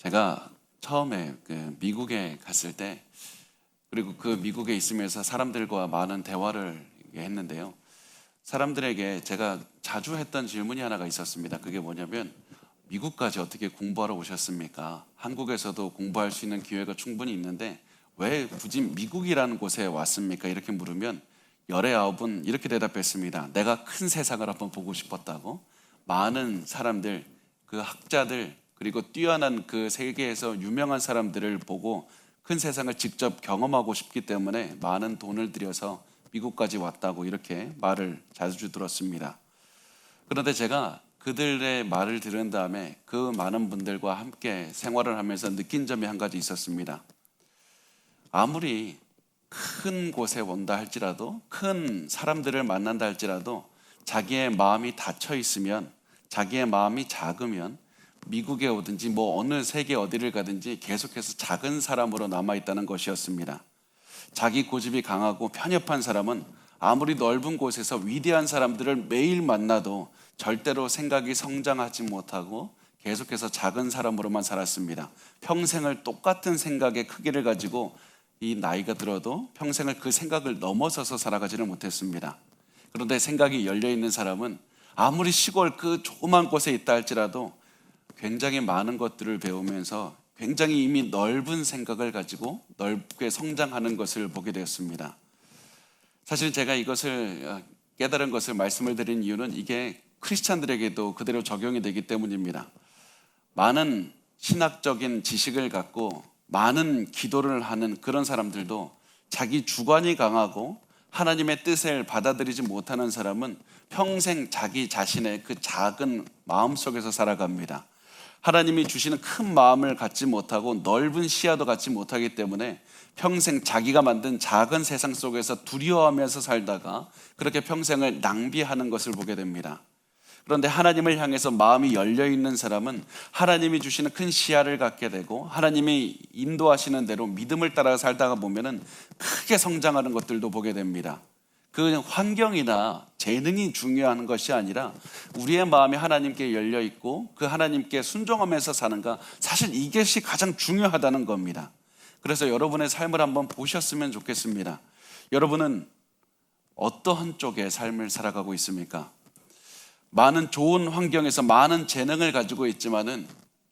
제가 처음에 미국에 갔을 때, 그리고 그 미국에 있으면서 사람들과 많은 대화를 했는데요. 사람들에게 제가 자주 했던 질문이 하나가 있었습니다. 그게 뭐냐면, 미국까지 어떻게 공부하러 오셨습니까? 한국에서도 공부할 수 있는 기회가 충분히 있는데 왜 굳이 미국이라는 곳에 왔습니까? 이렇게 물으면 열의 아홉은 이렇게 대답했습니다. 내가 큰 세상을 한번 보고 싶었다고. 많은 사람들, 그 학자들, 그리고 뛰어난 그 세계에서 유명한 사람들을 보고 큰 세상을 직접 경험하고 싶기 때문에 많은 돈을 들여서 미국까지 왔다고 이렇게 말을 자주 들었습니다. 그런데 제가 그들의 말을 들은 다음에 그 많은 분들과 함께 생활을 하면서 느낀 점이 한 가지 있었습니다. 아무리 큰 곳에 온다 할지라도, 큰 사람들을 만난다 할지라도 자기의 마음이 닫혀 있으면, 자기의 마음이 작으면 미국에 오든지 어느 세계 어디를 가든지 계속해서 작은 사람으로 남아있다는 것이었습니다. 자기 고집이 강하고 편협한 사람은 아무리 넓은 곳에서 위대한 사람들을 매일 만나도 절대로 생각이 성장하지 못하고 계속해서 작은 사람으로만 살았습니다. 평생을 똑같은 생각의 크기를 가지고 이 나이가 들어도 평생을 그 생각을 넘어서서 살아가지는 못했습니다. 그런데 생각이 열려있는 사람은 아무리 시골 그 조그만 곳에 있다 할지라도 굉장히 많은 것들을 배우면서 굉장히 이미 넓은 생각을 가지고 넓게 성장하는 것을 보게 되었습니다. 사실 제가 이것을 깨달은 것을 말씀을 드린 이유는 이게 크리스찬들에게도 그대로 적용이 되기 때문입니다. 많은 신학적인 지식을 갖고 많은 기도를 하는 그런 사람들도 자기 주관이 강하고 하나님의 뜻을 받아들이지 못하는 사람은 평생 자기 자신의 그 작은 마음 속에서 살아갑니다. 하나님이 주시는 큰 마음을 갖지 못하고 넓은 시야도 갖지 못하기 때문에 평생 자기가 만든 작은 세상 속에서 두려워하면서 살다가 그렇게 평생을 낭비하는 것을 보게 됩니다. 그런데 하나님을 향해서 마음이 열려있는 사람은 하나님이 주시는 큰 시야를 갖게 되고 하나님이 인도하시는 대로 믿음을 따라 살다가 보면은 크게 성장하는 것들도 보게 됩니다. 그 환경이나 재능이 중요한 것이 아니라 우리의 마음이 하나님께 열려있고 그 하나님께 순종하면서 사는가, 사실 이것이 가장 중요하다는 겁니다. 그래서 여러분의 삶을 한번 보셨으면 좋겠습니다. 여러분은 어떠한 쪽의 삶을 살아가고 있습니까? 많은 좋은 환경에서 많은 재능을 가지고 있지만은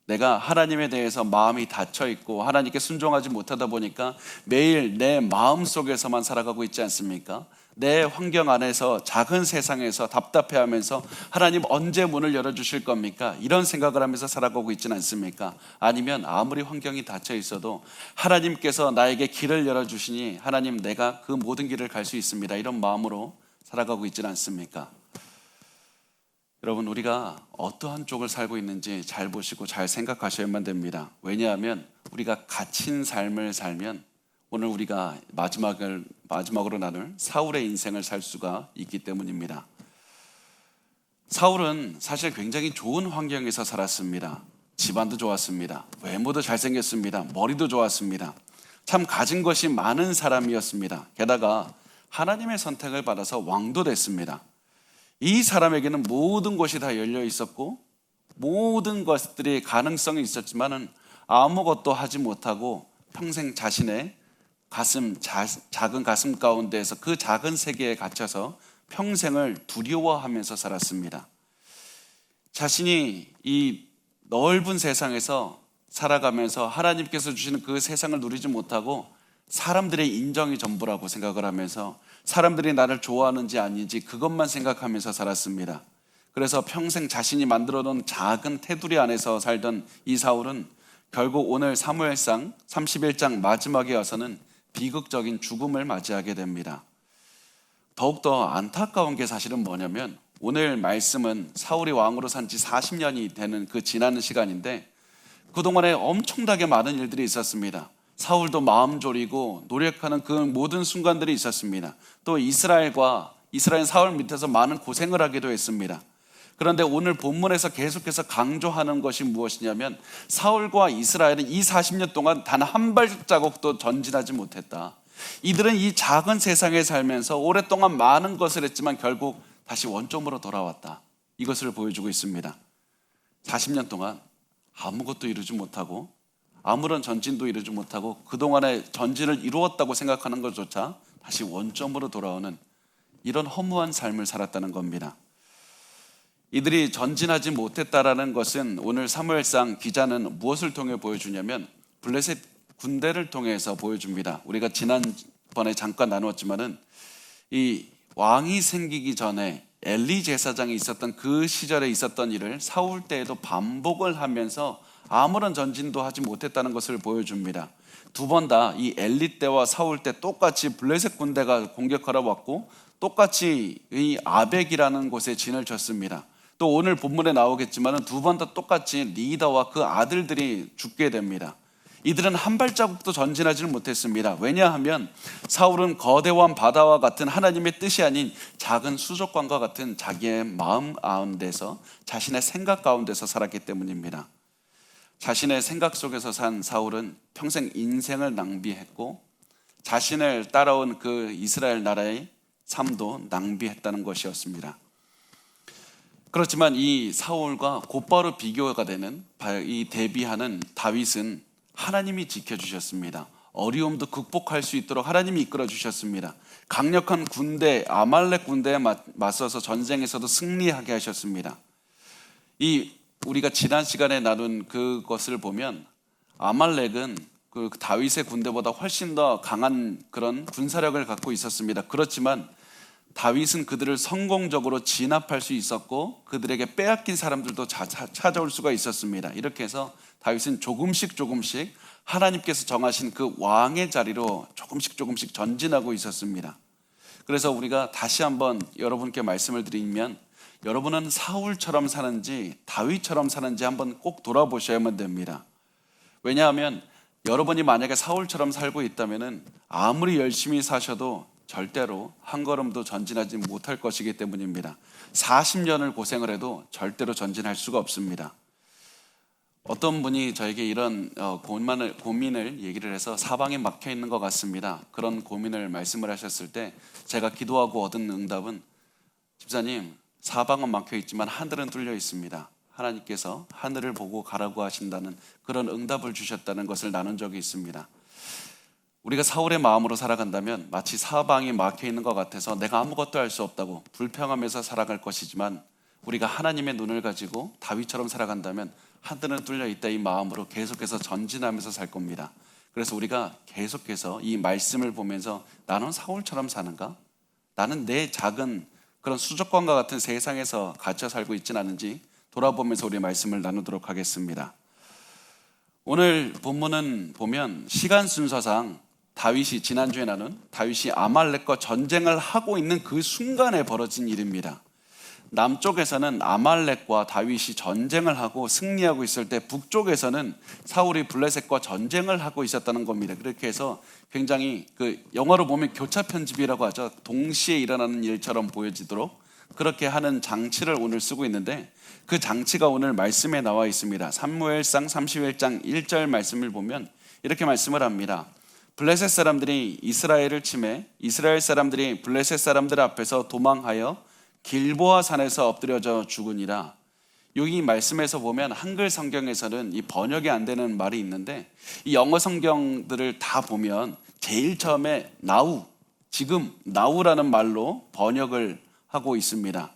내가 하나님에 대해서 마음이 닫혀 있고 하나님께 순종하지 못하다 보니까 매일 내 마음 속에서만 살아가고 있지 않습니까? 내 환경 안에서 작은 세상에서 답답해하면서 하나님 언제 문을 열어주실 겁니까? 이런 생각을 하면서 살아가고 있지는 않습니까? 아니면 아무리 환경이 닫혀 있어도 하나님께서 나에게 길을 열어주시니 하나님 내가 그 모든 길을 갈 수 있습니다, 이런 마음으로 살아가고 있지는 않습니까? 여러분, 우리가 어떠한 쪽을 살고 있는지 잘 보시고 잘 생각하셔야만 됩니다. 왜냐하면 우리가 갇힌 삶을 살면 오늘 우리가 마지막으로 나눌 사울의 인생을 살 수가 있기 때문입니다. 사울은 사실 굉장히 좋은 환경에서 살았습니다. 집안도 좋았습니다. 외모도 잘생겼습니다. 머리도 좋았습니다. 참 가진 것이 많은 사람이었습니다. 게다가 하나님의 선택을 받아서 왕도 됐습니다. 이 사람에게는 모든 것이 다 열려 있었고 모든 것들이 가능성이 있었지만은 아무것도 하지 못하고 평생 자신의 작은 가슴 가운데에서 그 작은 세계에 갇혀서 평생을 두려워하면서 살았습니다. 자신이 이 넓은 세상에서 살아가면서 하나님께서 주시는 그 세상을 누리지 못하고 사람들의 인정이 전부라고 생각을 하면서 사람들이 나를 좋아하는지 아닌지 그것만 생각하면서 살았습니다. 그래서 평생 자신이 만들어 놓은 작은 테두리 안에서 살던 이 사울은 결국 오늘 사무엘상 31장 마지막에 와서는 비극적인 죽음을 맞이하게 됩니다. 더욱더 안타까운 게 사실은 뭐냐면 오늘 말씀은 사울이 왕으로 산 지 40년이 되는 그 지나는 시간인데 그동안에 엄청나게 많은 일들이 있었습니다. 사울도 마음 졸이고 노력하는 그 모든 순간들이 있었습니다. 또 이스라엘 사울 밑에서 많은 고생을 하기도 했습니다. 그런데 오늘 본문에서 계속해서 강조하는 것이 무엇이냐면 사울과 이스라엘은 이 40년 동안 단 한 발자국도 전진하지 못했다. 이들은 이 작은 세상에 살면서 오랫동안 많은 것을 했지만 결국 다시 원점으로 돌아왔다. 이것을 보여주고 있습니다. 40년 동안 아무것도 이루지 못하고 아무런 전진도 이루지 못하고 그동안의 전진을 이루었다고 생각하는 것조차 다시 원점으로 돌아오는 이런 허무한 삶을 살았다는 겁니다. 이들이 전진하지 못했다라는 것은 오늘 사무엘상 기자는 무엇을 통해 보여주냐면 블레셋 군대를 통해서 보여줍니다. 우리가 지난번에 잠깐 나누었지만은 이 왕이 생기기 전에 엘리 제사장이 있었던 그 시절에 있었던 일을 사울 때에도 반복을 하면서 아무런 전진도 하지 못했다는 것을 보여줍니다. 두 번 다 이 엘리 때와 사울 때 똑같이 블레셋 군대가 공격하러 왔고 똑같이 이 아벡이라는 곳에 진을 쳤습니다. 또 오늘 본문에 나오겠지만 두 번 다 똑같이 리더와 그 아들들이 죽게 됩니다. 이들은 한 발자국도 전진하지는 못했습니다. 왜냐하면 사울은 거대한 바다와 같은 하나님의 뜻이 아닌 작은 수족관과 같은 자기의 마음 가운데서 자신의 생각 가운데서 살았기 때문입니다. 자신의 생각 속에서 산 사울은 평생 인생을 낭비했고 자신을 따라온 그 이스라엘 나라의 삶도 낭비했다는 것이었습니다. 그렇지만 이 사울과 곧바로 비교가 되는 이 대비하는 다윗은 하나님이 지켜주셨습니다. 어려움도 극복할 수 있도록 하나님이 이끌어 주셨습니다. 강력한 군대 아말렉 군대에 맞서서 전쟁에서도 승리하게 하셨습니다. 우리가 지난 시간에 나눈 그것을 보면 아말렉은 그 다윗의 군대보다 훨씬 더 강한 그런 군사력을 갖고 있었습니다. 그렇지만 다윗은 그들을 성공적으로 진압할 수 있었고 그들에게 빼앗긴 사람들도 찾아올 수가 있었습니다. 이렇게 해서 다윗은 조금씩 하나님께서 정하신 그 왕의 자리로 조금씩 전진하고 있었습니다. 그래서 우리가 다시 한번 여러분께 말씀을 드리면 여러분은 사울처럼 사는지 다윗처럼 사는지 한번 꼭 돌아보셔야만 됩니다. 왜냐하면 여러분이 만약에 사울처럼 살고 있다면 아무리 열심히 사셔도 절대로 한 걸음도 전진하지 못할 것이기 때문입니다. 40년을 고생을 해도 절대로 전진할 수가 없습니다. 어떤 분이 저에게 이런 고민을 얘기를 해서 사방에 막혀 있는 것 같습니다. 그런 고민을 말씀을 하셨을 때 제가 기도하고 얻은 응답은 집사님, 사방은 막혀 있지만 하늘은 뚫려 있습니다. 하나님께서 하늘을 보고 가라고 하신다는 그런 응답을 주셨다는 것을 나눈 적이 있습니다. 우리가 사울의 마음으로 살아간다면 마치 사방이 막혀 있는 것 같아서 내가 아무것도 할 수 없다고 불평하면서 살아갈 것이지만 우리가 하나님의 눈을 가지고 다윗처럼 살아간다면 하늘은 뚫려 있다 이 마음으로 계속해서 전진하면서 살 겁니다. 그래서 우리가 계속해서 이 말씀을 보면서 나는 사울처럼 사는가? 나는 내 작은 그런 수족관과 같은 세상에서 갇혀 살고 있지는 않은지 돌아보면서 우리 말씀을 나누도록 하겠습니다. 오늘 본문은 보면 시간 순서상 다윗이 지난주에 나눈 다윗이 아말렉과 전쟁을 하고 있는 그 순간에 벌어진 일입니다. 남쪽에서는 아말렉과 다윗이 전쟁을 하고 승리하고 있을 때 북쪽에서는 사울이 블레셋과 전쟁을 하고 있었다는 겁니다. 그렇게 해서 굉장히 그 영화로 보면 교차 편집이라고 하죠. 동시에 일어나는 일처럼 보여지도록 그렇게 하는 장치를 오늘 쓰고 있는데 그 장치가 오늘 말씀에 나와 있습니다. 사무엘상 31장 1절 말씀을 보면 이렇게 말씀을 합니다. 블레셋 사람들이 이스라엘을 침해 이스라엘 사람들이 블레셋 사람들 앞에서 도망하여 길보아 산에서 엎드려져 죽으니라. 여기 말씀에서 보면 한글 성경에서는 이 번역이 안 되는 말이 있는데 이 영어 성경들을 다 보면 제일 처음에 now, 지금 now라는 말로 번역을 하고 있습니다.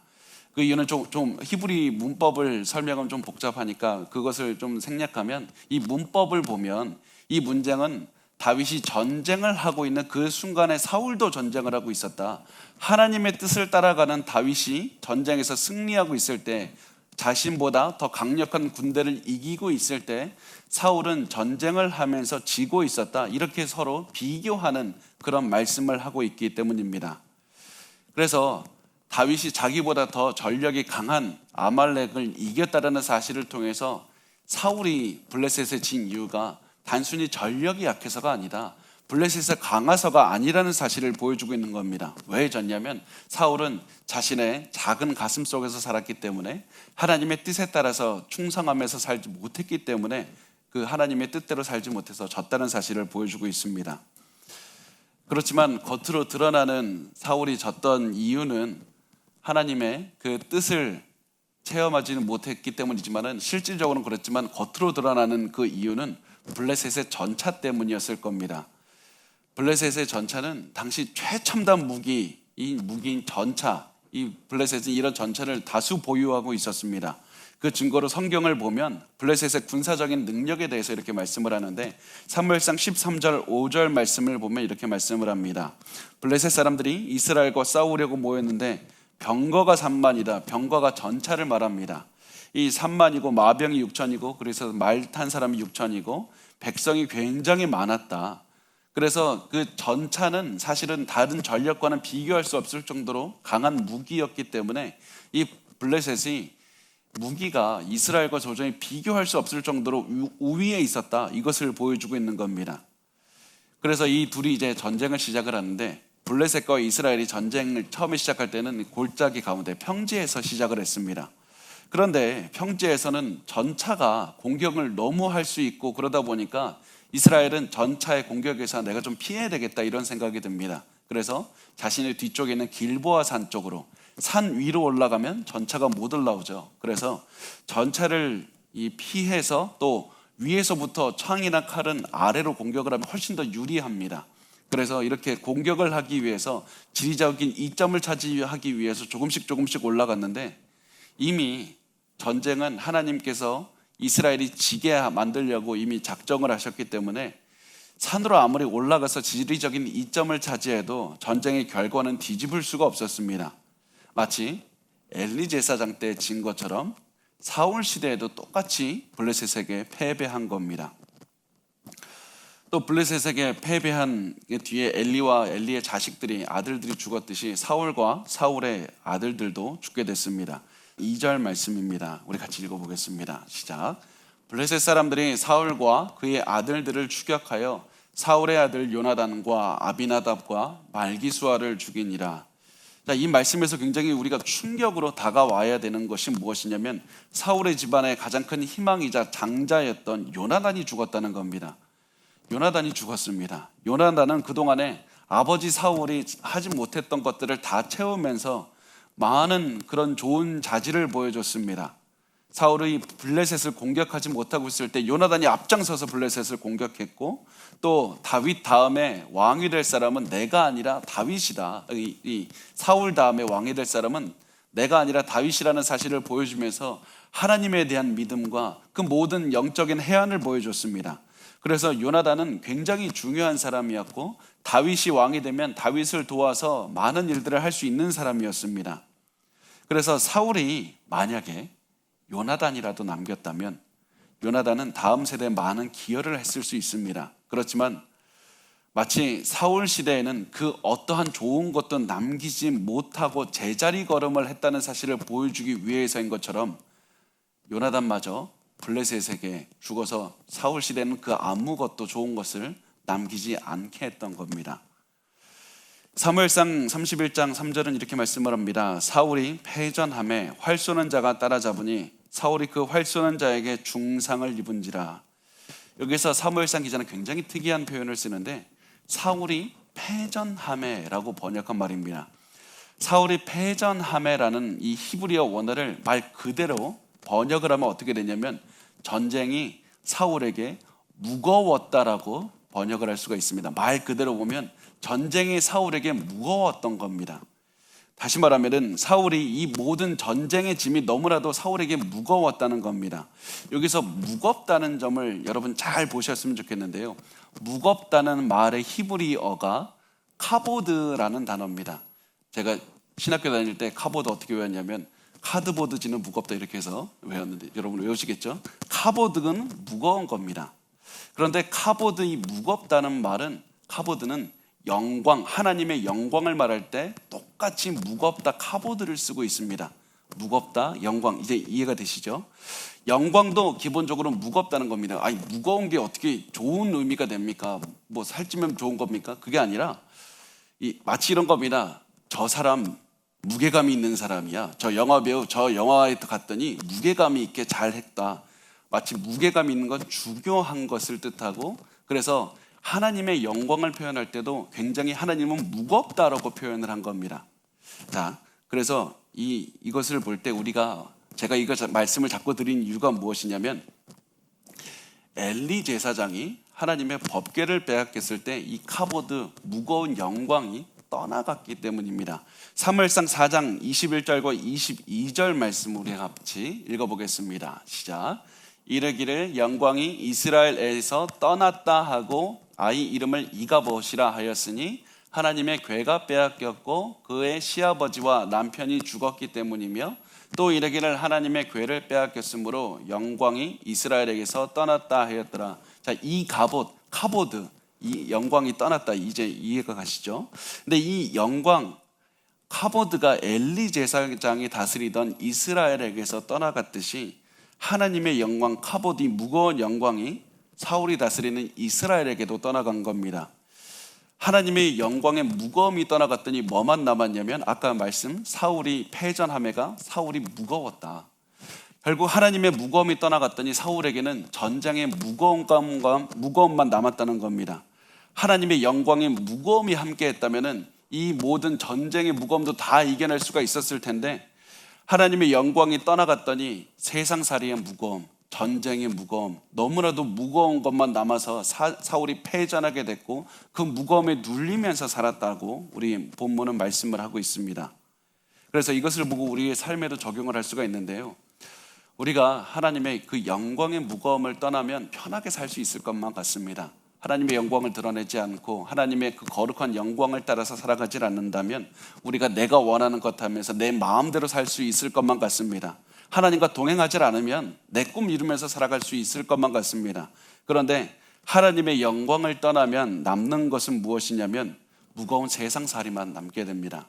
그 이유는 좀 히브리 문법을 설명하면 좀 복잡하니까 그것을 좀 생략하면 이 문법을 보면 이 문장은 다윗이 전쟁을 하고 있는 그 순간에 사울도 전쟁을 하고 있었다. 하나님의 뜻을 따라가는 다윗이 전쟁에서 승리하고 있을 때 자신보다 더 강력한 군대를 이기고 있을 때 사울은 전쟁을 하면서 지고 있었다. 이렇게 서로 비교하는 그런 말씀을 하고 있기 때문입니다. 그래서 다윗이 자기보다 더 전력이 강한 아말렉을 이겼다는 사실을 통해서 사울이 블레셋에 진 이유가 단순히 전력이 약해서가 아니다. 블레셋에 강해서가 아니라는 사실을 보여주고 있는 겁니다. 왜 졌냐면 사울은 자신의 작은 가슴 속에서 살았기 때문에 하나님의 뜻에 따라서 충성하면서 살지 못했기 때문에 그 하나님의 뜻대로 살지 못해서 졌다는 사실을 보여주고 있습니다. 그렇지만 겉으로 드러나는 사울이 졌던 이유는 하나님의 그 뜻을 체험하지는 못했기 때문이지만은 실질적으로는 그렇지만 겉으로 드러나는 그 이유는 블레셋의 전차 때문이었을 겁니다. 블레셋의 전차는 당시 최첨단 무기, 이 무기인 전차, 이 블레셋은 이런 전차를 다수 보유하고 있었습니다. 그 증거로 성경을 보면 블레셋의 군사적인 능력에 대해서 이렇게 말씀을 하는데, 사무엘상 13절 5절 말씀을 보면 이렇게 말씀을 합니다. 블레셋 사람들이 이스라엘과 싸우려고 모였는데 병거가 3만이다. 병거가 전차를 말합니다. 이 3만이고 마병이 6천이고, 그래서 말 탄 사람이 6천이고 백성이 굉장히 많았다. 그래서 그 전차는 사실은 다른 전력과는 비교할 수 없을 정도로 강한 무기였기 때문에 이 블레셋이 무기가 이스라엘과 도저히 비교할 수 없을 정도로 우위에 있었다, 이것을 보여주고 있는 겁니다. 그래서 이 둘이 이제 전쟁을 시작을 하는데, 블레셋과 이스라엘이 전쟁을 처음에 시작할 때는 골짜기 가운데 평지에서 시작을 했습니다. 그런데 평지에서는 전차가 공격을 너무 할 수 있고, 그러다 보니까 이스라엘은 전차의 공격에서 내가 좀 피해야 되겠다, 이런 생각이 듭니다. 그래서 자신의 뒤쪽에 있는 길보아 산 쪽으로, 산 위로 올라가면 전차가 못 올라오죠. 그래서 전차를 피해서 또 위에서부터 창이나 칼은 아래로 공격을 하면 훨씬 더 유리합니다. 그래서 이렇게 공격을 하기 위해서, 지리적인 이점을 차지하기 위해서 조금씩 올라갔는데, 이미 전쟁은 하나님께서 이스라엘이 지게 만들려고 이미 작정을 하셨기 때문에 산으로 아무리 올라가서 지리적인 이점을 차지해도 전쟁의 결과는 뒤집을 수가 없었습니다. 마치 엘리 제사장 때 진 것처럼 사울 시대에도 똑같이 블레셋에게 패배한 겁니다. 또 블레셋에게 패배한 뒤에 엘리와 엘리의 자식들이, 아들들이 죽었듯이 사울과 사울의 아들들도 죽게 됐습니다. 2절 말씀입니다. 우리 같이 읽어보겠습니다. 시작. 블레셋 사람들이 사울과 그의 아들들을 추격하여 사울의 아들 요나단과 아비나답과 말기수아를 죽이니라. 자, 이 말씀에서 굉장히 우리가 충격으로 다가와야 되는 것이 무엇이냐면, 사울의 집안의 가장 큰 희망이자 장자였던 요나단이 죽었다는 겁니다. 요나단이 죽었습니다. 요나단은 그동안에 아버지 사울이 하지 못했던 것들을 다 채우면서 많은 그런 좋은 자질을 보여줬습니다. 사울이 블레셋을 공격하지 못하고 있을 때 요나단이 앞장서서 블레셋을 공격했고, 또 다윗 다음에 왕이 될 사람은 내가 아니라 다윗이다, 이 사울 다음에 왕이 될 사람은 내가 아니라 다윗이라는 사실을 보여주면서 하나님에 대한 믿음과 그 모든 영적인 해안을 보여줬습니다. 그래서 요나단은 굉장히 중요한 사람이었고, 다윗이 왕이 되면 다윗을 도와서 많은 일들을 할 수 있는 사람이었습니다. 그래서 사울이 만약에 요나단이라도 남겼다면 요나단은 다음 세대에 많은 기여를 했을 수 있습니다. 그렇지만 마치 사울 시대에는 그 어떠한 좋은 것도 남기지 못하고 제자리 걸음을 했다는 사실을 보여주기 위해서인 것처럼, 요나단마저 블레셋에게 죽어서 사울 시대는 그 아무것도 좋은 것을 남기지 않게 했던 겁니다. 사무엘상 31장 3절은 이렇게 말씀을 합니다. 사울이 패전함에 활 쏘는 자가 따라잡으니 사울이 그 활 쏘는 자에게 중상을 입은지라. 여기서 사무엘상 기자는 굉장히 특이한 표현을 쓰는데, 사울이 패전함에라고 번역한 말입니다. 사울이 패전함에라는 이 히브리어 원어를 말 그대로 번역을 하면 어떻게 되냐면, 전쟁이 사울에게 무거웠다라고 번역을 할 수가 있습니다. 말 그대로 보면 전쟁이 사울에게 무거웠던 겁니다. 다시 말하면 사울이 이 모든 전쟁의 짐이 너무나도 사울에게 무거웠다는 겁니다. 여기서 무겁다는 점을 여러분 잘 보셨으면 좋겠는데요, 무겁다는 말의 히브리어가 카보드라는 단어입니다. 제가 신학교 다닐 때 카보드 어떻게 외웠냐면, 카드보드지는 무겁다 이렇게 해서 외웠는데, 여러분 외우시겠죠? 카보드는 무거운 겁니다. 그런데 카보드, 이 무겁다는 말은, 카보드는 영광, 하나님의 영광을 말할 때 똑같이 무겁다, 카보드를 쓰고 있습니다. 무겁다, 영광, 이제 이해가 되시죠? 영광도 기본적으로 무겁다는 겁니다. 아니, 무거운 게 어떻게 좋은 의미가 됩니까? 뭐 살찌면 좋은 겁니까? 그게 아니라 마치 이런 겁니다. 저 사람 무게감이 있는 사람이야. 저 영화 배우, 저 영화에 갔더니 무게감이 있게 잘했다. 마치 무게감이 있는 건 중요한 것을 뜻하고, 그래서 하나님의 영광을 표현할 때도 굉장히 하나님은 무겁다라고 표현을 한 겁니다. 자, 그래서 이것을 볼 때 제가 이거 말씀을 자꾸 드린 이유가 무엇이냐면, 엘리 제사장이 하나님의 법궤를 빼앗겼을 때 이 카보드, 무거운 영광이 떠나갔기 때문입니다. 사무엘상 4장 21절과 22절 말씀 우리 같이 읽어보겠습니다. 시작. 이르기를 영광이 이스라엘에서 떠났다 하고 아이 이름을 이가봇이라 하였으니 하나님의 궤가 빼앗겼고 그의 시아버지와 남편이 죽었기 때문이며, 또 이르기를 하나님의 궤를 빼앗겼으므로 영광이 이스라엘에게서 떠났다 하였더라. 자, 이 카보드, 이 영광이 떠났다, 이제 이해가 가시죠? 근데 이 영광 카보드가 엘리 제사장이 다스리던 이스라엘에게서 떠나갔듯이 하나님의 영광 카보드, 무거운 영광이 사울이 다스리는 이스라엘에게도 떠나간 겁니다. 하나님의 영광의 무거움이 떠나갔더니 뭐만 남았냐면 아까 말씀 사울이 패전함에가 사울이 무거웠다. 결국 하나님의 무거움이 떠나갔더니 사울에게는 전장의 무거움만 남았다는 겁니다. 하나님의 영광의 무거움이 함께했다면 이 모든 전쟁의 무거움도 다 이겨낼 수가 있었을 텐데, 하나님의 영광이 떠나갔더니 세상살이의 무거움, 전쟁의 무거움, 너무나도 무거운 것만 남아서 사울이 패전하게 됐고 그 무거움에 눌리면서 살았다고 우리 본문은 말씀을 하고 있습니다. 그래서 이것을 보고 우리의 삶에도 적용을 할 수가 있는데요, 우리가 하나님의 그 영광의 무거움을 떠나면 편하게 살 수 있을 것만 같습니다. 하나님의 영광을 드러내지 않고 하나님의 그 거룩한 영광을 따라서 살아가지 않는다면 우리가 내가 원하는 것 하면서 내 마음대로 살 수 있을 것만 같습니다. 하나님과 동행하지 않으면 내 꿈 이루면서 살아갈 수 있을 것만 같습니다. 그런데 하나님의 영광을 떠나면 남는 것은 무엇이냐면 무거운 세상살이만 남게 됩니다.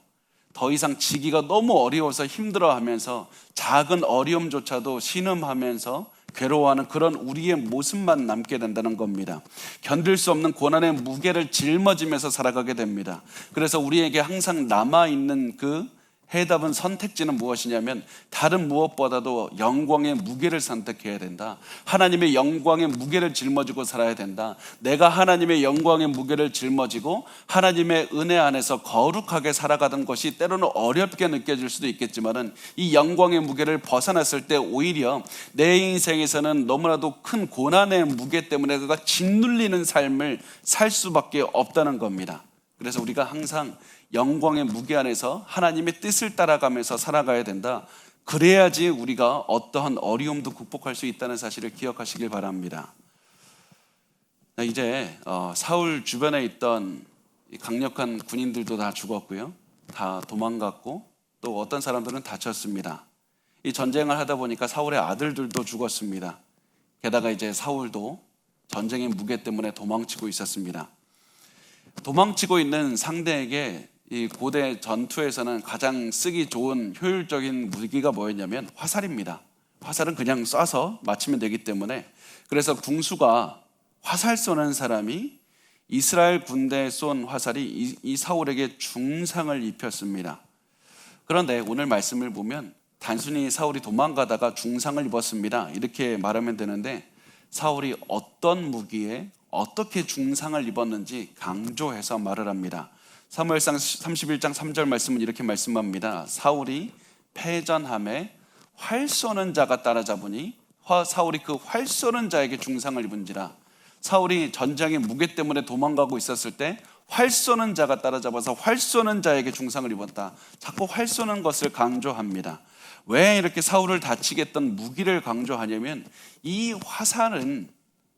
더 이상 지기가 너무 어려워서 힘들어하면서 작은 어려움조차도 신음하면서 괴로워하는 그런 우리의 모습만 남게 된다는 겁니다. 견딜 수 없는 고난의 무게를 짊어지면서 살아가게 됩니다. 그래서 우리에게 항상 남아있는 그 해답은, 선택지는 무엇이냐면 다른 무엇보다도 영광의 무게를 선택해야 된다. 하나님의 영광의 무게를 짊어지고 살아야 된다. 내가 하나님의 영광의 무게를 짊어지고 하나님의 은혜 안에서 거룩하게 살아가던 것이 때로는 어렵게 느껴질 수도 있겠지만 이 영광의 무게를 벗어났을 때 오히려 내 인생에서는 너무나도 큰 고난의 무게 때문에 그가 짓눌리는 삶을 살 수밖에 없다는 겁니다. 그래서 우리가 항상 영광의 무게 안에서 하나님의 뜻을 따라가면서 살아가야 된다. 그래야지 우리가 어떠한 어려움도 극복할 수 있다는 사실을 기억하시길 바랍니다. 이제 사울 주변에 있던 강력한 군인들도 다 죽었고요, 다 도망갔고 또 어떤 사람들은 다쳤습니다. 이 전쟁을 하다 보니까 사울의 아들들도 죽었습니다. 게다가 이제 사울도 전쟁의 무게 때문에 도망치고 있었습니다. 도망치고 있는 상대에게 이 고대 전투에서는 가장 쓰기 좋은 효율적인 무기가 뭐였냐면 화살입니다. 화살은 그냥 쏴서 맞추면 되기 때문에, 그래서 궁수가 화살 쏘는 사람이 이스라엘 군대에 쏜 화살이 이 사울에게 중상을 입혔습니다. 그런데 오늘 말씀을 보면 단순히 사울이 도망가다가 중상을 입었습니다 이렇게 말하면 되는데, 사울이 어떤 무기에 어떻게 중상을 입었는지 강조해서 말을 합니다. 사무엘상 31장 3절 말씀은 이렇게 말씀합니다. 사울이 패전함에 활 쏘는 자가 따라잡으니 사울이 그 활 쏘는 자에게 중상을 입은지라. 사울이 전쟁의 무게 때문에 도망가고 있었을 때 활 쏘는 자가 따라잡아서 활 쏘는 자에게 중상을 입었다. 자꾸 활 쏘는 것을 강조합니다. 왜 이렇게 사울을 다치게 했던 무기를 강조하냐면 이 화살은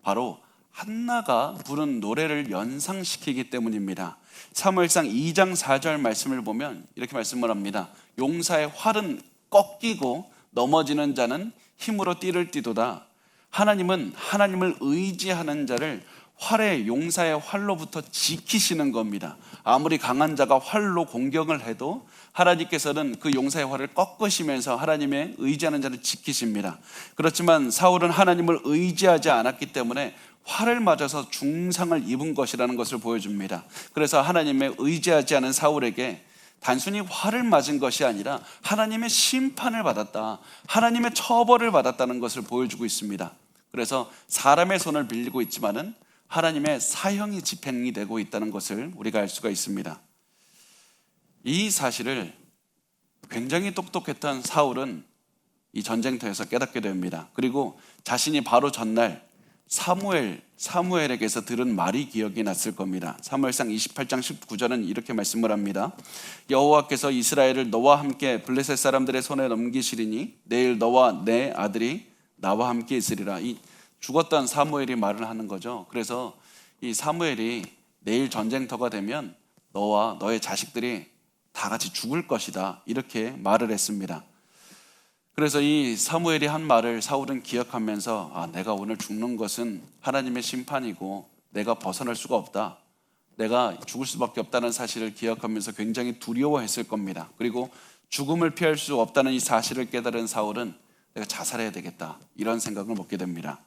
바로 한나가 부른 노래를 연상시키기 때문입니다. 사무엘상 2장 4절 말씀을 보면 이렇게 말씀을 합니다. 용사의 활은 꺾이고 넘어지는 자는 힘으로 띠를 띠도다. 하나님은 하나님을 의지하는 자를 용사의 활로부터 지키시는 겁니다. 아무리 강한 자가 활로 공격을 해도 하나님께서는 그 용사의 활을 꺾으시면서 하나님의 의지하는 자를 지키십니다. 그렇지만 사울은 하나님을 의지하지 않았기 때문에 활을 맞아서 중상을 입은 것이라는 것을 보여줍니다. 그래서 하나님의 의지하지 않은 사울에게 단순히 활을 맞은 것이 아니라 하나님의 심판을 받았다, 하나님의 처벌을 받았다는 것을 보여주고 있습니다. 그래서 사람의 손을 빌리고 있지만은 하나님의 사형이 집행이 되고 있다는 것을 우리가 알 수가 있습니다. 이 사실을 굉장히 똑똑했던 사울은 이 전쟁터에서 깨닫게 됩니다. 그리고 자신이 바로 전날 사무엘에게서 들은 말이 기억이 났을 겁니다. 사무엘상 28장 19절은 이렇게 말씀을 합니다. 여호와께서 이스라엘을 너와 함께 블레셋 사람들의 손에 넘기시리니 내일 너와 내 아들이 나와 함께 있으리라. 이 죽었던 사무엘이 말을 하는 거죠. 그래서 이 사무엘이 내일 전쟁터가 되면 너와 너의 자식들이 다 같이 죽을 것이다, 이렇게 말을 했습니다. 그래서 이 사무엘이 한 말을 사울은 기억하면서 내가 오늘 죽는 것은 하나님의 심판이고 내가 벗어날 수가 없다, 내가 죽을 수밖에 없다는 사실을 기억하면서 굉장히 두려워했을 겁니다. 그리고 죽음을 피할 수 없다는 이 사실을 깨달은 사울은 내가 자살해야 되겠다, 이런 생각을 먹게 됩니다.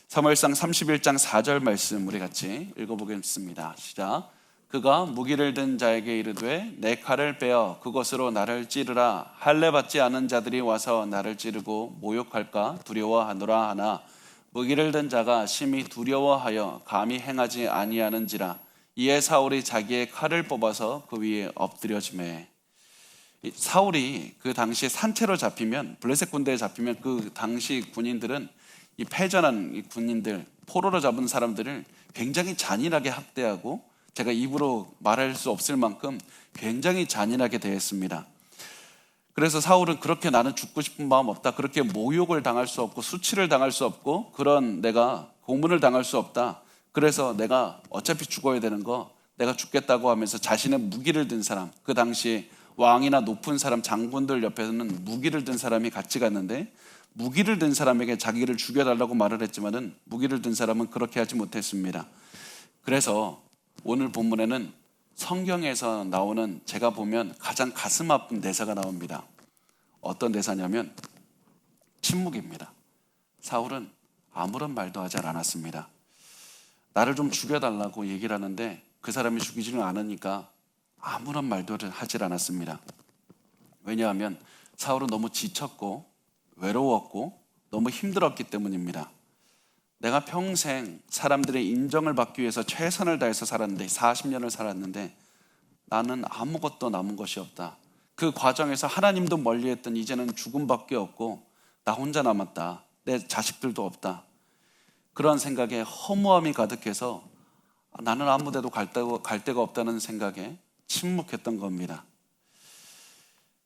사무엘상 31장 4절 말씀 우리 같이 읽어보겠습니다. 시작. 그가 무기를 든 자에게 이르되 내 칼을 빼어 그것으로 나를 찌르라. 할례 받지 않은 자들이 와서 나를 찌르고 모욕할까 두려워하노라 하나 무기를 든 자가 심히 두려워하여 감히 행하지 아니하는지라. 이에 사울이 자기의 칼을 뽑아서 그 위에 엎드려지매. 사울이 그 당시에 산채로 잡히면, 블레셋 군대에 잡히면 그 당시 군인들은 이 패전한 이 군인들, 포로로 잡은 사람들을 굉장히 잔인하게 학대하고, 제가 입으로 말할 수 없을 만큼 굉장히 잔인하게 대했습니다. 그래서 사울은 그렇게 나는 죽고 싶은 마음 없다, 그렇게 모욕을 당할 수 없고 수치를 당할 수 없고 그런 내가 고문을 당할 수 없다, 그래서 내가 어차피 죽어야 되는 거 내가 죽겠다고 하면서 자신의 무기를 든 사람, 그 당시에 왕이나 높은 사람, 장군들 옆에서는 무기를 든 사람이 같이 갔는데 무기를 든 사람에게 자기를 죽여달라고 말을 했지만은 무기를 든 사람은 그렇게 하지 못했습니다. 그래서 오늘 본문에는 성경에서 나오는, 제가 보면 가장 가슴 아픈 대사가 나옵니다. 어떤 대사냐면 침묵입니다. 사울은 아무런 말도 하지 않았습니다. 나를 좀 죽여달라고 얘기를 하는데 그 사람이 죽이지는 않으니까 아무런 말도 하질 않았습니다. 왜냐하면 사울은 너무 지쳤고 외로웠고 너무 힘들었기 때문입니다. 내가 평생 사람들의 인정을 받기 위해서 최선을 다해서 살았는데 40년을 살았는데 나는 아무것도 남은 것이 없다. 그 과정에서 하나님도 멀리했던 이제는 죽음밖에 없고 나 혼자 남았다. 내 자식들도 없다. 그런 생각에 허무함이 가득해서 나는 아무 데도 갈 데가 없다는 생각에 침묵했던 겁니다.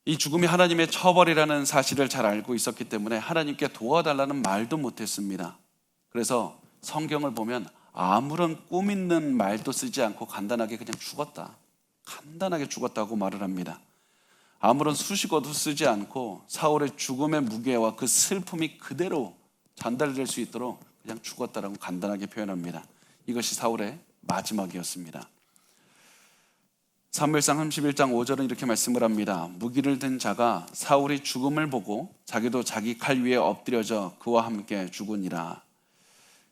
이 죽음이 하나님의 처벌이라는 사실을 잘 알고 있었기 때문에 하나님께 도와달라는 말도 못했습니다. 그래서 성경을 보면 아무런 꿈 있는 말도 쓰지 않고 간단하게 그냥 죽었다, 간단하게 죽었다고 말을 합니다. 아무런 수식어도 쓰지 않고 사울의 죽음의 무게와 그 슬픔이 그대로 전달될 수 있도록 그냥 죽었다라고 간단하게 표현합니다. 이것이 사울의 마지막이었습니다. 사무엘상 31장 5절은 이렇게 말씀을 합니다. 무기를 든 자가 사울이 죽음을 보고 자기도 자기 칼 위에 엎드려져 그와 함께 죽으니라.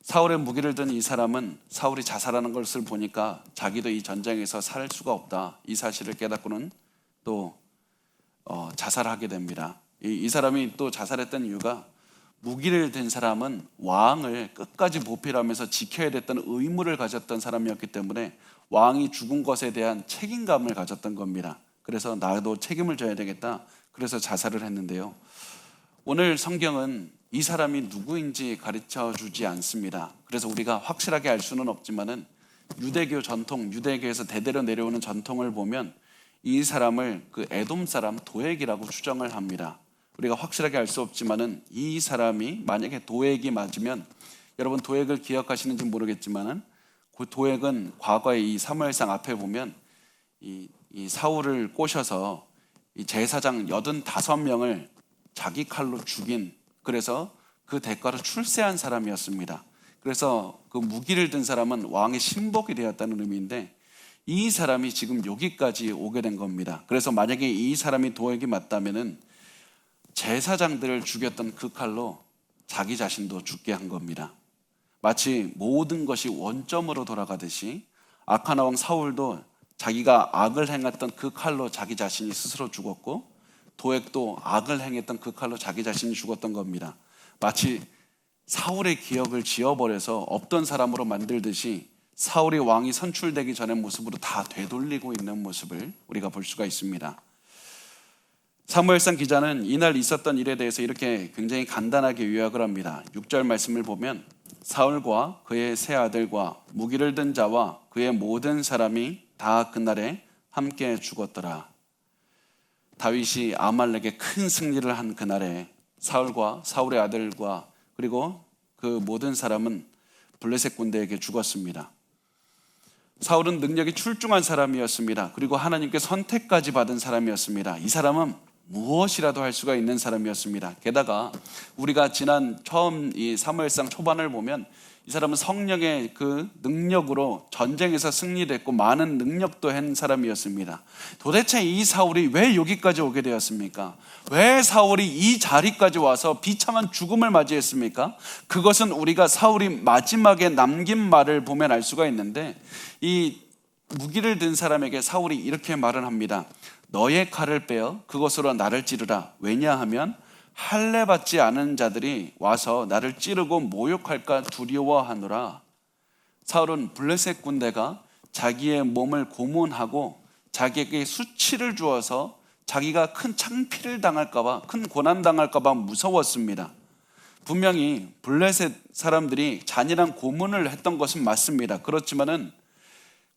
사울의 무기를 든 이 사람은 사울이 자살하는 것을 보니까 자기도 이 전쟁에서 살 수가 없다, 이 사실을 깨닫고는 또 자살하게 됩니다. 이 사람이 또 자살했던 이유가 무기를 든 사람은 왕을 끝까지 보필하면서 지켜야 됐던 의무를 가졌던 사람이었기 때문에 왕이 죽은 것에 대한 책임감을 가졌던 겁니다. 그래서 나도 책임을 져야 되겠다, 그래서 자살을 했는데요. 오늘 성경은 이 사람이 누구인지 가르쳐 주지 않습니다. 그래서 우리가 확실하게 알 수는 없지만은 유대교 전통, 유대교에서 대대로 내려오는 전통을 보면 이 사람을 그 에돔 사람 도액이라고 추정을 합니다. 우리가 확실하게 알 수 없지만은 이 사람이 만약에 도액이 맞으면, 여러분 도액을 기억하시는지 모르겠지만은 그 도액은 과거에 이 사무엘상 앞에 보면 이 사울을 꼬셔서 이 제사장 85명을 자기 칼로 죽인, 그래서 그 대가로 출세한 사람이었습니다. 그래서 그 무기를 든 사람은 왕의 신복이 되었다는 의미인데 이 사람이 지금 여기까지 오게 된 겁니다. 그래서 만약에 이 사람이 도액이 맞다면은 제사장들을 죽였던 그 칼로 자기 자신도 죽게 한 겁니다. 마치 모든 것이 원점으로 돌아가듯이 악한 왕 사울도 자기가 악을 행했던 그 칼로 자기 자신이 스스로 죽었고, 도액도 악을 행했던 그 칼로 자기 자신이 죽었던 겁니다. 마치 사울의 기억을 지워버려서 없던 사람으로 만들듯이 사울이 왕이 선출되기 전의 모습으로 다 되돌리고 있는 모습을 우리가 볼 수가 있습니다. 사무엘상 기자는 이날 있었던 일에 대해서 이렇게 굉장히 간단하게 요약을 합니다. 6절 말씀을 보면 사울과 그의 세 아들과 무기를 든 자와 그의 모든 사람이 다 그날에 함께 죽었더라. 다윗이 아말렉에 큰 승리를 한 그날에 사울과 사울의 아들과 그리고 그 모든 사람은 블레셋 군대에게 죽었습니다. 사울은 능력이 출중한 사람이었습니다. 그리고 하나님께 선택까지 받은 사람이었습니다. 이 사람은 무엇이라도 할 수가 있는 사람이었습니다. 게다가 우리가 지난 처음 이 사무엘상 초반을 보면 이 사람은 성령의 그 능력으로 전쟁에서 승리를 했고 많은 능력도 한 사람이었습니다. 도대체 이 사울이 왜 여기까지 오게 되었습니까? 왜 사울이 이 자리까지 와서 비참한 죽음을 맞이했습니까? 그것은 우리가 사울이 마지막에 남긴 말을 보면 알 수가 있는데, 이 무기를 든 사람에게 사울이 이렇게 말을 합니다. 너의 칼을 빼어 그것으로 나를 찌르라. 왜냐하면 할례 받지 않은 자들이 와서 나를 찌르고 모욕할까 두려워하노라. 사울은 블레셋 군대가 자기의 몸을 고문하고 자기에게 수치를 주어서 자기가 큰 창피를 당할까봐, 큰 고난 당할까봐 무서웠습니다. 분명히 블레셋 사람들이 잔인한 고문을 했던 것은 맞습니다. 그렇지만은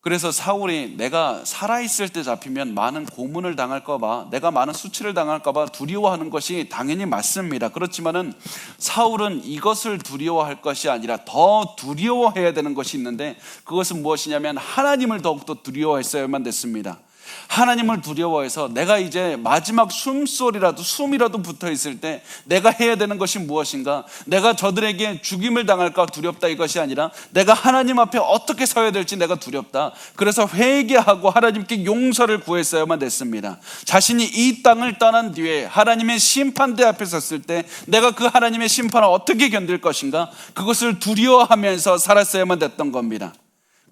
그래서 사울이 내가 살아있을 때 잡히면 많은 고문을 당할까봐, 내가 많은 수치를 당할까봐 두려워하는 것이 당연히 맞습니다. 그렇지만은 사울은 이것을 두려워할 것이 아니라 더 두려워해야 되는 것이 있는데, 그것은 무엇이냐면 하나님을 더욱더 두려워했어야만 됐습니다. 하나님을 두려워해서 내가 이제 마지막 숨이라도 붙어 있을 때 내가 해야 되는 것이 무엇인가? 내가 저들에게 죽임을 당할까 두렵다, 이것이 아니라 내가 하나님 앞에 어떻게 서야 될지 내가 두렵다. 그래서 회개하고 하나님께 용서를 구했어야만 됐습니다. 자신이 이 땅을 떠난 뒤에 하나님의 심판대 앞에 섰을 때 내가 그 하나님의 심판을 어떻게 견딜 것인가? 그것을 두려워하면서 살았어야만 됐던 겁니다.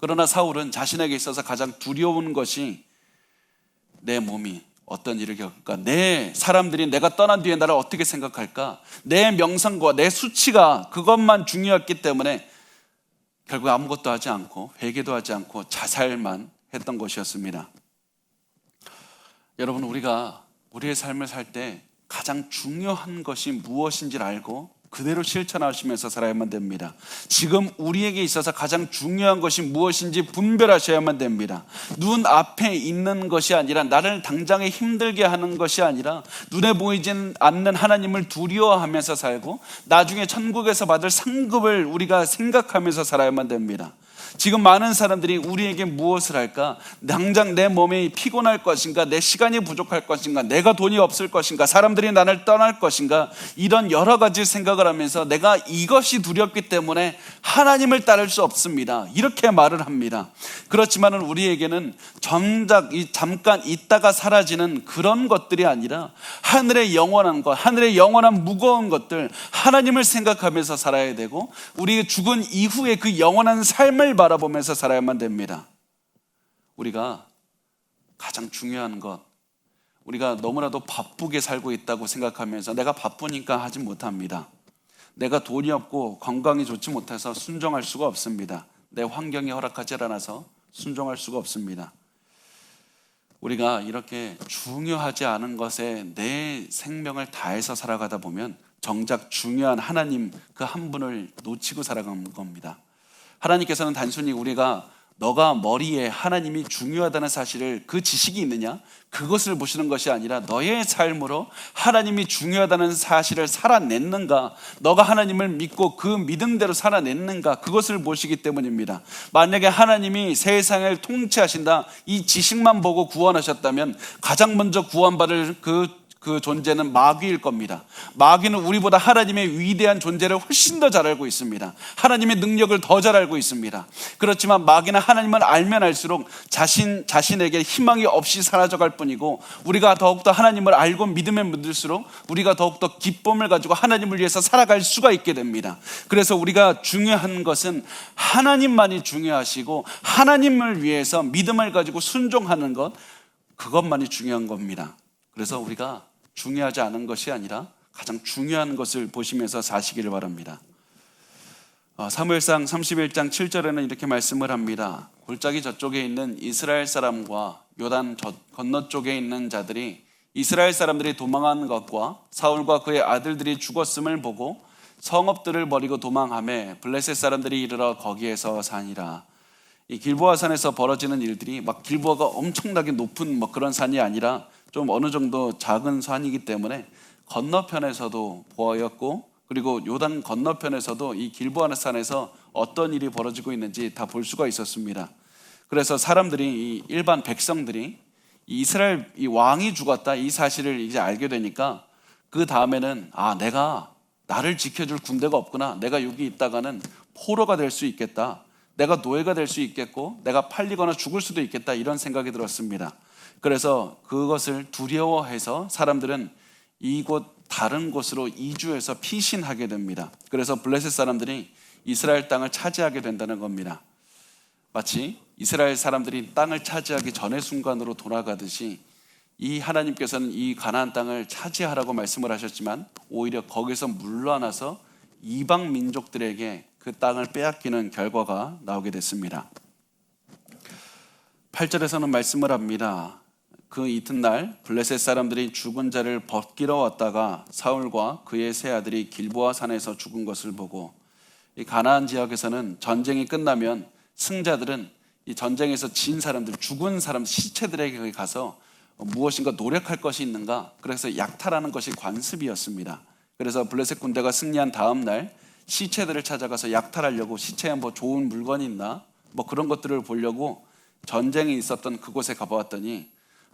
그러나 사울은 자신에게 있어서 가장 두려운 것이 내 몸이 어떤 일을 겪을까? 내 사람들이 내가 떠난 뒤에 나를 어떻게 생각할까? 내 명성과 내 수치가 그것만 중요했기 때문에 결국 아무것도 하지 않고 회개도 하지 않고 자살만 했던 것이었습니다. 여러분, 우리가 우리의 삶을 살 때 가장 중요한 것이 무엇인지를 알고 그대로 실천하시면서 살아야만 됩니다. 지금 우리에게 있어서 가장 중요한 것이 무엇인지 분별하셔야만 됩니다. 눈 앞에 있는 것이 아니라, 나를 당장에 힘들게 하는 것이 아니라 눈에 보이진 않는 하나님을 두려워하면서 살고 나중에 천국에서 받을 상급을 우리가 생각하면서 살아야만 됩니다. 지금 많은 사람들이 우리에게 무엇을 할까? 당장 내 몸이 피곤할 것인가? 내 시간이 부족할 것인가? 내가 돈이 없을 것인가? 사람들이 나를 떠날 것인가? 이런 여러 가지 생각을 하면서 내가 이것이 두렵기 때문에 하나님을 따를 수 없습니다, 이렇게 말을 합니다. 그렇지만은 우리에게는 정작 잠깐 있다가 사라지는 그런 것들이 아니라 하늘의 영원한 것, 하늘의 영원한 무거운 것들, 하나님을 생각하면서 살아야 되고 우리 죽은 이후에 그 영원한 삶을 바라보면서 살아야만 됩니다. 우리가 가장 중요한 것, 우리가 너무나도 바쁘게 살고 있다고 생각하면서 내가 바쁘니까 하지 못합니다. 내가 돈이 없고 건강이 좋지 못해서 순종할 수가 없습니다. 내 환경이 허락하지 않아서 순종할 수가 없습니다. 우리가 이렇게 중요하지 않은 것에 내 생명을 다해서 살아가다 보면 정작 중요한 하나님 그 한 분을 놓치고 살아가는 겁니다. 하나님께서는 단순히 우리가 너가 머리에 하나님이 중요하다는 사실을, 그 지식이 있느냐, 그것을 보시는 것이 아니라 너의 삶으로 하나님이 중요하다는 사실을 살아냈는가, 너가 하나님을 믿고 그 믿음대로 살아냈는가, 그것을 보시기 때문입니다. 만약에 하나님이 세상을 통치하신다, 이 지식만 보고 구원하셨다면 가장 먼저 구원받을 그 존재는 마귀일 겁니다. 마귀는 우리보다 하나님의 위대한 존재를 훨씬 더 잘 알고 있습니다. 하나님의 능력을 더 잘 알고 있습니다. 그렇지만 마귀는 하나님을 알면 알수록 자신에게 희망이 없이 사라져갈 뿐이고, 우리가 더욱더 하나님을 알고 믿음에 묻을수록 우리가 더욱더 기쁨을 가지고 하나님을 위해서 살아갈 수가 있게 됩니다. 그래서 우리가 중요한 것은 하나님만이 중요하시고 하나님을 위해서 믿음을 가지고 순종하는 것, 그것만이 중요한 겁니다. 그래서 우리가 중요하지 않은 것이 아니라 가장 중요한 것을 보시면서 사시기를 바랍니다. 사무엘상 31장 7절에는 이렇게 말씀을 합니다. 골짜기 저쪽에 있는 이스라엘 사람과 요단 건너쪽에 있는 자들이 이스라엘 사람들이 도망한 것과 사울과 그의 아들들이 죽었음을 보고 성읍들을 버리고 도망하매 블레셋 사람들이 이르러 거기에서 사니라. 이 길보아 산에서 벌어지는 일들이 막 길보아가 엄청나게 높은 뭐 그런 산이 아니라 좀 어느 정도 작은 산이기 때문에 건너편에서도 보였고, 그리고 요단 건너편에서도 이 길보아 산에서 어떤 일이 벌어지고 있는지 다 볼 수가 있었습니다. 그래서 사람들이, 이 일반 백성들이 이스라엘 이 왕이 죽었다 이 사실을 이제 알게 되니까 그 다음에는 내가 나를 지켜줄 군대가 없구나, 내가 여기 있다가는 포로가 될 수 있겠다, 내가 노예가 될 수 있겠고 내가 팔리거나 죽을 수도 있겠다, 이런 생각이 들었습니다. 그래서 그것을 두려워해서 사람들은 이곳 다른 곳으로 이주해서 피신하게 됩니다. 그래서 블레셋 사람들이 이스라엘 땅을 차지하게 된다는 겁니다. 마치 이스라엘 사람들이 땅을 차지하기 전의 순간으로 돌아가듯이 이 하나님께서는 이 가나안 땅을 차지하라고 말씀을 하셨지만 오히려 거기서 물러나서 이방 민족들에게 그 땅을 빼앗기는 결과가 나오게 됐습니다. 8절에서는 말씀을 합니다. 그 이튿날 블레셋 사람들이 죽은 자를 벗기러 왔다가 사울과 그의 세 아들이 길보아 산에서 죽은 것을 보고, 이 가나안 지역에서는 전쟁이 끝나면 승자들은 이 전쟁에서 진 사람들, 죽은 사람 시체들에게 가서 무엇인가 노력할 것이 있는가, 그래서 약탈하는 것이 관습이었습니다. 그래서 블레셋 군대가 승리한 다음 날 시체들을 찾아가서 약탈하려고, 시체에 뭐 좋은 물건이 있나 뭐 그런 것들을 보려고 전쟁이 있었던 그곳에 가보았더니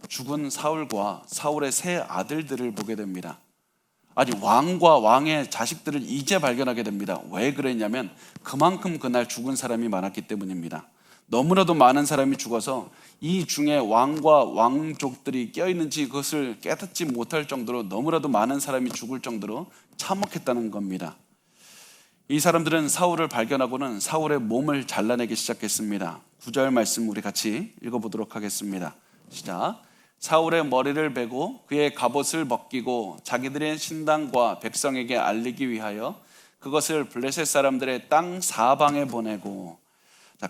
죽은 사울과 사울의 세 아들들을 보게 됩니다. 아니, 왕과 왕의 자식들을 이제 발견하게 됩니다. 왜 그랬냐면 그만큼 그날 죽은 사람이 많았기 때문입니다. 너무나도 많은 사람이 죽어서 이 중에 왕과 왕족들이 껴있는지 그것을 깨닫지 못할 정도로 너무나도 많은 사람이 죽을 정도로 참혹했다는 겁니다. 이 사람들은 사울을 발견하고는 사울의 몸을 잘라내기 시작했습니다. 9절 말씀 우리 같이 읽어보도록 하겠습니다. 시작. 사울의 머리를 베고 그의 갑옷을 벗기고 자기들의 신당과 백성에게 알리기 위하여 그것을 블레셋 사람들의 땅 사방에 보내고.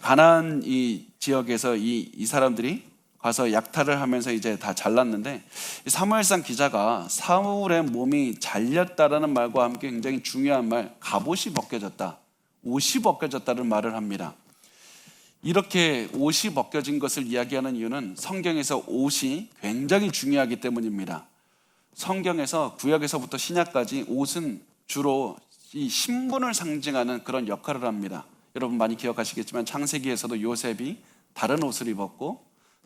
가나안 이 지역에서 이 사람들이 가서 약탈을 하면서 이제 다 잘랐는데, 사무엘상 기자가 사울의 몸이 잘렸다라는 말과 함께 굉장히 중요한 말, 갑옷이 벗겨졌다, 옷이 벗겨졌다는 말을 합니다. 이렇게 옷이 벗겨진 것을 이야기하는 이유는 성경에서 옷이 굉장히 중요하기 때문입니다. 성경에서 구약에서부터 신약까지 옷은 주로 이 신분을 상징하는 그런 역할을 합니다. 여러분 많이 기억하시겠지만 창세기에서도 요셉이 다른 옷을 입었고,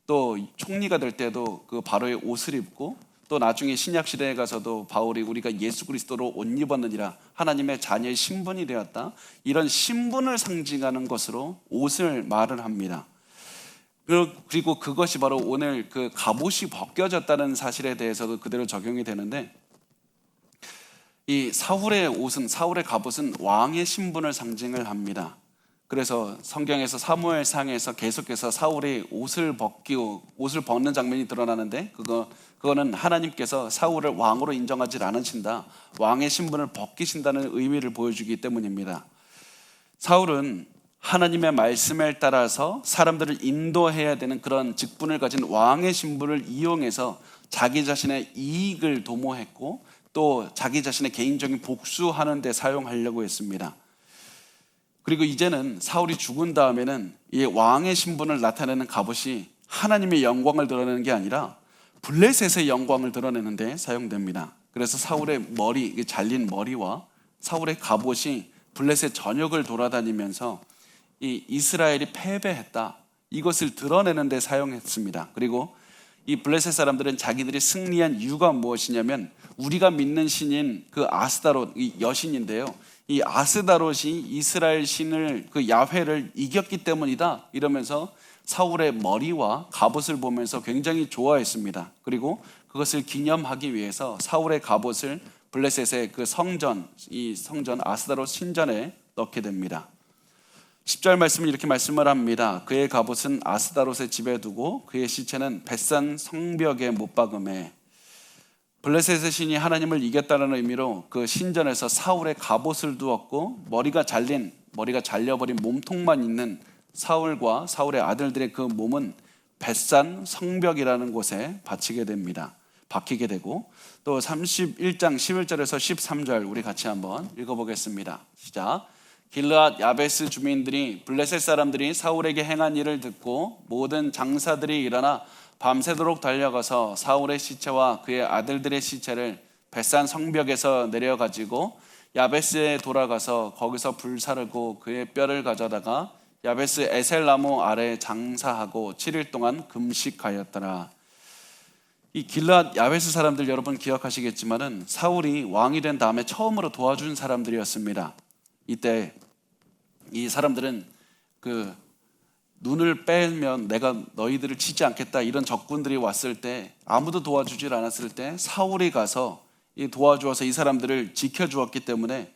또 총리가 될 때도 그 바로의 옷을 입고, 또 나중에 신약 시대에 가서도 바울이 우리가 예수 그리스도로 옷 입었느니라, 하나님의 자녀의 신분이 되었다, 이런 신분을 상징하는 것으로 옷을 말을 합니다. 그리고 그것이 바로 오늘 그 갑옷이 벗겨졌다는 사실에 대해서도 그대로 적용이 되는데, 이 사울의 옷은, 사울의 갑옷은 왕의 신분을 상징을 합니다. 그래서 성경에서 사무엘상에서 계속해서 사울이 옷을 벗는 장면이 드러나는데, 그거는 하나님께서 사울을 왕으로 인정하지 않으신다, 왕의 신분을 벗기신다는 의미를 보여주기 때문입니다. 사울은 하나님의 말씀에 따라서 사람들을 인도해야 되는 그런 직분을 가진 왕의 신분을 이용해서 자기 자신의 이익을 도모했고, 또 자기 자신의 개인적인 복수하는 데 사용하려고 했습니다. 그리고 이제는 사울이 죽은 다음에는 이 왕의 신분을 나타내는 갑옷이 하나님의 영광을 드러내는 게 아니라 블레셋의 영광을 드러내는 데 사용됩니다. 그래서 사울의 머리, 잘린 머리와 사울의 갑옷이 블레셋 전역을 돌아다니면서 이 이스라엘이 패배했다, 이것을 드러내는 데 사용했습니다. 그리고 이 블레셋 사람들은 자기들이 승리한 이유가 무엇이냐면, 우리가 믿는 신인 그 아스다롯, 이 여신인데요, 이 아스다롯이 이스라엘 신을, 그 야훼를 이겼기 때문이다, 이러면서 사울의 머리와 갑옷을 보면서 굉장히 좋아했습니다. 그리고 그것을 기념하기 위해서 사울의 갑옷을 블레셋의 그 성전, 이 성전 아스다롯 신전에 넣게 됩니다. 10절 말씀은 이렇게 말씀을 합니다. 그의 갑옷은 아스다롯의 집에 두고 그의 시체는 벳산 성벽에 못 박음에. 블레셋의 신이 하나님을 이겼다는 의미로 그 신전에서 사울의 갑옷을 두었고, 머리가 잘려버린 몸통만 있는 사울과 사울의 아들들의 그 몸은 벳산 성벽이라는 곳에 바치게 됩니다. 박히게 되고, 또 31장 11절에서 13절 우리 같이 한번 읽어보겠습니다. 시작. 길르앗 야베스 주민들이 블레셋 사람들이 사울에게 행한 일을 듣고 모든 장사들이 일어나 밤새도록 달려가서 사울의 시체와 그의 아들들의 시체를 벳산 성벽에서 내려가지고 야베스에 돌아가서 거기서 불사르고 그의 뼈를 가져다가 야베스 에셀나무 아래에 장사하고 7일 동안 금식하였더라. 이 길르앗 야베스 사람들 여러분 기억하시겠지만은 사울이 왕이 된 다음에 처음으로 도와준 사람들이었습니다. 이때 이 사람들은 그 눈을 빼면 내가 너희들을 치지 않겠다 이런 적군들이 왔을 때 아무도 도와주질 않았을 때 사울이 가서 도와주어서 이 사람들을 지켜주었기 때문에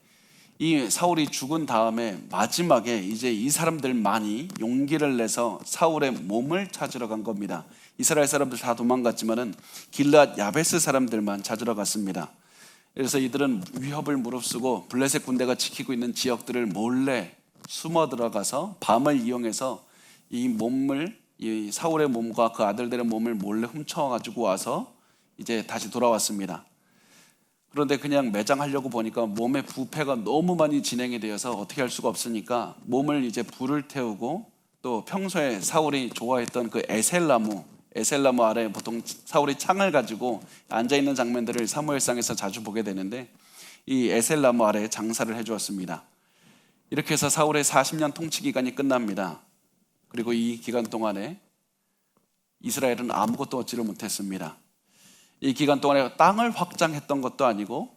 이 사울이 죽은 다음에 마지막에 이제 이 사람들만이 용기를 내서 사울의 몸을 찾으러 간 겁니다. 이스라엘 사람들 다 도망갔지만은 길르앗 야베스 사람들만 찾으러 갔습니다. 그래서 이들은 위협을 무릅쓰고 블레셋 군대가 지키고 있는 지역들을 몰래 숨어 들어가서 밤을 이용해서 이 몸을, 이 사울의 몸과 그 아들들의 몸을 몰래 훔쳐가지고 와서 이제 다시 돌아왔습니다. 그런데 그냥 매장하려고 보니까 몸의 부패가 너무 많이 진행이 되어서 어떻게 할 수가 없으니까 몸을 이제 불을 태우고, 또 평소에 사울이 좋아했던 그 에셀나무 아래 보통 사울이 창을 가지고 앉아있는 장면들을 사무엘상에서 자주 보게 되는데 이 에셀나무 아래에 장사를 해주었습니다. 이렇게 해서 사울의 40년 통치 기간이 끝납니다. 그리고 이 기간 동안에 이스라엘은 아무것도 얻지를 못했습니다. 이 기간 동안에 땅을 확장했던 것도 아니고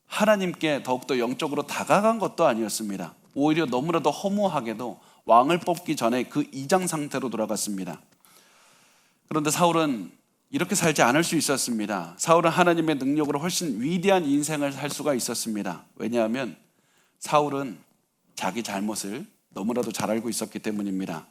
하나님께 더욱더 영적으로 다가간 것도 아니었습니다. 오히려 너무나도 허무하게도 왕을 뽑기 전에 그 이장 상태로 돌아갔습니다. 그런데 사울은 이렇게 살지 않을 수 있었습니다. 사울은 하나님의 능력으로 훨씬 위대한 인생을 살 수가 있었습니다. 왜냐하면 사울은 자기 잘못을 너무나도 잘 알고 있었기 때문입니다.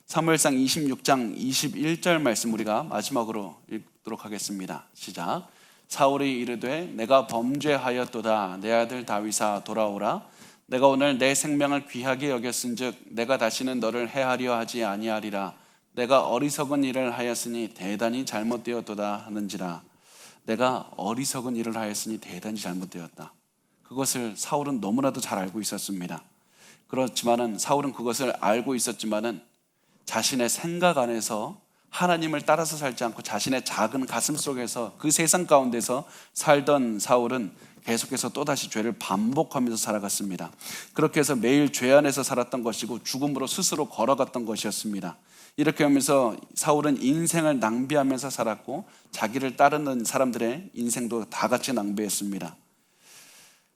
사무엘상 26장 21절 말씀 우리가 마지막으로 읽도록 하겠습니다. 시작. 사울이 이르되 내가 범죄하였도다. 내 아들 다윗아 돌아오라. 내가 오늘 내 생명을 귀하게 여겼은즉 내가 다시는 너를 해하려 하지 아니하리라. 내가 어리석은 일을 하였으니 대단히 잘못되었도다 하는지라. 내가 어리석은 일을 하였으니 대단히 잘못되었다. 그것을 사울은 너무나도 잘 알고 있었습니다. 그렇지만은 사울은 그것을 알고 있었지만은 자신의 생각 안에서 하나님을 따라서 살지 않고 자신의 작은 가슴 속에서 그 세상 가운데서 살던 사울은 계속해서 또다시 죄를 반복하면서 살아갔습니다. 그렇게 해서 매일 죄 안에서 살았던 것이고 죽음으로 스스로 걸어갔던 것이었습니다. 이렇게 하면서 사울은 인생을 낭비하면서 살았고 자기를 따르는 사람들의 인생도 다 같이 낭비했습니다.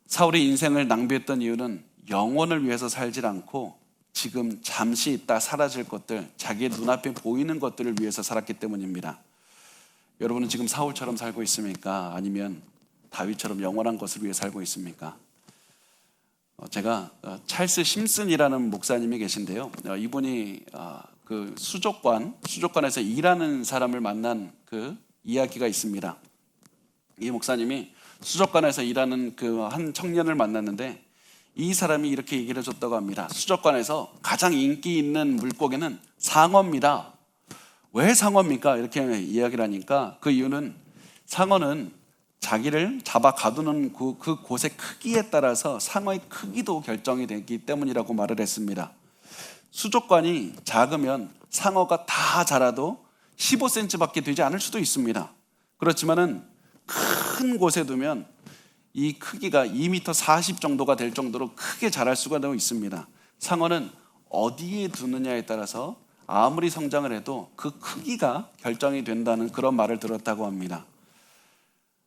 사울이 인생을 낭비했던 이유는 영원을 위해서 살지 않고 지금 잠시 있다 사라질 것들, 자기의 눈앞에 보이는 것들을 위해서 살았기 때문입니다. 여러분은 지금 사울처럼 살고 있습니까? 아니면 다윗처럼 영원한 것을 위해 살고 있습니까? 제가 찰스 심슨이라는 목사님이 계신데요. 이분이 그 수족관에서 일하는 사람을 만난 그 이야기가 있습니다. 이 목사님이 수족관에서 일하는 그 한 청년을 만났는데 이 사람이 이렇게 얘기를 해줬다고 합니다. 수족관에서 가장 인기 있는 물고기는 상어입니다. 왜 상어입니까? 이렇게 이야기를 하니까 그 이유는 상어는 자기를 잡아 가두는 그 곳의 크기에 따라서 상어의 크기도 결정이 되기 때문이라고 말을 했습니다. 수족관이 작으면 상어가 다 자라도 15cm밖에 되지 않을 수도 있습니다. 그렇지만은 큰 곳에 두면 이 크기가 2m 40 정도가 될 정도로 크게 자랄 수가 있습니다. 상어는 어디에 두느냐에 따라서 아무리 성장을 해도 그 크기가 결정이 된다는 그런 말을 들었다고 합니다.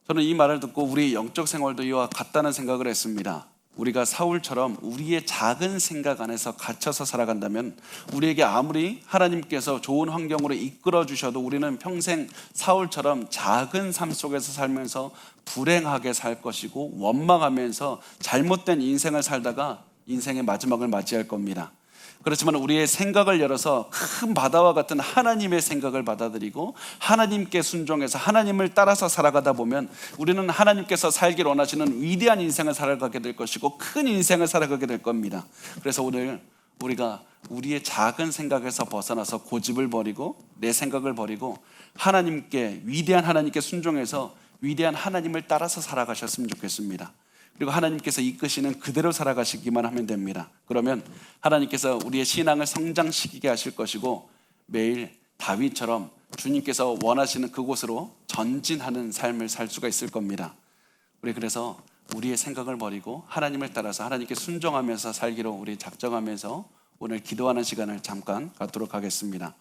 저는 이 말을 듣고 우리 영적 생활도 이와 같다는 생각을 했습니다. 우리가 사울처럼 우리의 작은 생각 안에서 갇혀서 살아간다면 우리에게 아무리 하나님께서 좋은 환경으로 이끌어 주셔도 우리는 평생 사울처럼 작은 삶 속에서 살면서 불행하게 살 것이고 원망하면서 잘못된 인생을 살다가 인생의 마지막을 맞이할 겁니다. 그렇지만 우리의 생각을 열어서 큰 바다와 같은 하나님의 생각을 받아들이고 하나님께 순종해서 하나님을 따라서 살아가다 보면 우리는 하나님께서 살길 원하시는 위대한 인생을 살아가게 될 것이고 큰 인생을 살아가게 될 겁니다. 그래서 오늘 우리가 우리의 작은 생각에서 벗어나서 고집을 버리고 내 생각을 버리고 하나님께, 위대한 하나님께 순종해서 위대한 하나님을 따라서 살아가셨으면 좋겠습니다. 그리고 하나님께서 이끄시는 그대로 살아가시기만 하면 됩니다. 그러면 하나님께서 우리의 신앙을 성장시키게 하실 것이고 매일 다윗처럼 주님께서 원하시는 그곳으로 전진하는 삶을 살 수가 있을 겁니다. 우리 그래서 우리의 생각을 버리고 하나님을 따라서 하나님께 순종하면서 살기로 우리 작정하면서 오늘 기도하는 시간을 잠깐 갖도록 하겠습니다.